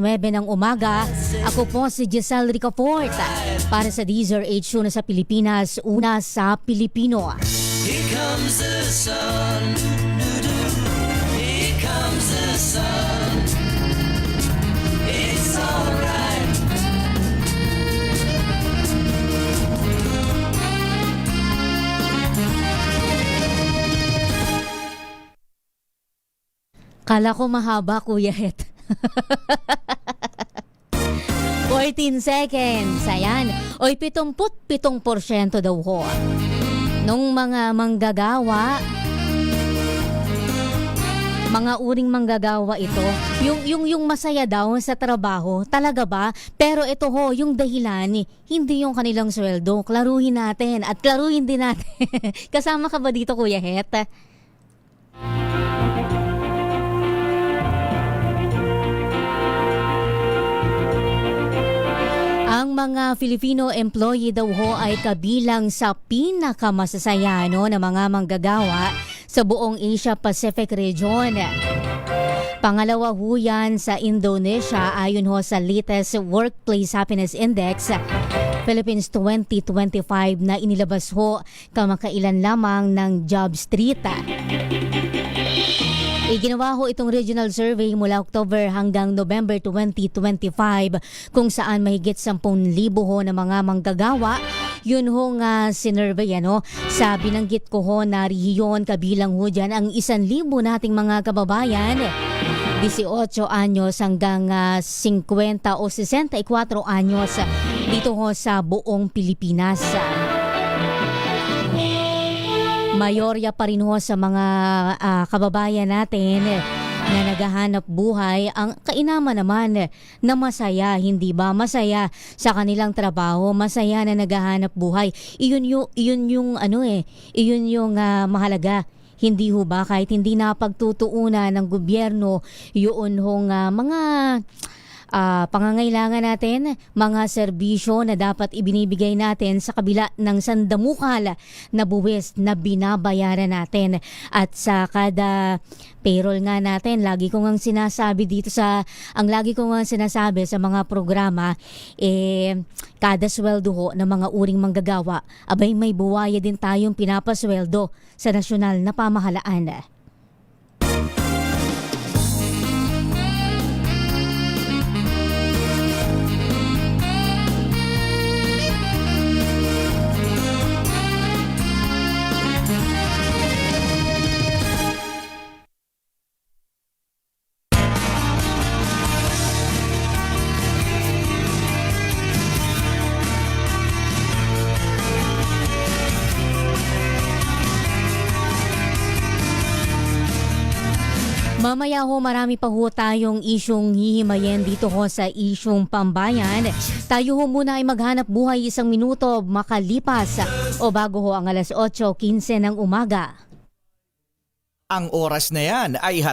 9 ng umaga. Ako po si Giselle Ricafort para sa DZRH na sa Pilipinas, una sa Pilipino. Here comes the sun. Here comes the sun. It's alright. Kala ko mahaba, Kuya Het. 14 seconds. Ayan. Oy, 77% daw ho. Nung mga manggagawa, mga uring manggagawa ito, yung masaya daw sa trabaho, talaga ba? Pero ito ho, yung dahilan, hindi yung kanilang sweldo. Klaruhin natin at klaruhin din natin. Kasama ka ba dito, Kuya Het? Ang mga Filipino employee daw ho ay kabilang sa pinakamasasaya na mga manggagawa sa buong Asia-Pacific region. Pangalawa ho yan sa Indonesia ayon ho sa latest Workplace Happiness Index Philippines 2025 na inilabas ho kamakailan lamang ng Job Street. Iginawa ho itong regional survey mula October hanggang November 2025 kung saan mahigit 10,000 ho na mga manggagawa. Yun ho nga sinurvey sa binanggit ko ho na rehiyon, kabilang ho dyan ang 1,000 nating mga kababayan. 18 anyos hanggang 50 o 64 anyos dito ho sa buong Pilipinas. Mayorya pa rin ho sa mga kababayan natin na naghahanap buhay ang kainaman naman na masaya, hindi ba? Masaya sa kanilang trabaho, masaya na naghahanap buhay. Iyon yung mahalaga. Hindi ho ba? Kahit hindi na pagtutuunan ng gobyerno, yun hong mga pangangailangan natin, mga serbisyo na dapat ibinibigay natin sa kabila ng sandamukal na buwis na binabayaran natin. At sa kada payroll nga natin, lagi ko ngang sinasabi sa mga programa, kada sweldo ho ng mga uring manggagawa, abay may buwaya din tayong pinapasweldo sa nasyonal na pamahalaan. Mamaya ho, marami pa ho tayong isyong hihimayin dito ho sa isyong pambayan. Tayo ho muna ay maghanap buhay 1 minuto makalipas o bago ho ang alas 8:15 ng umaga. Ang oras na yan ay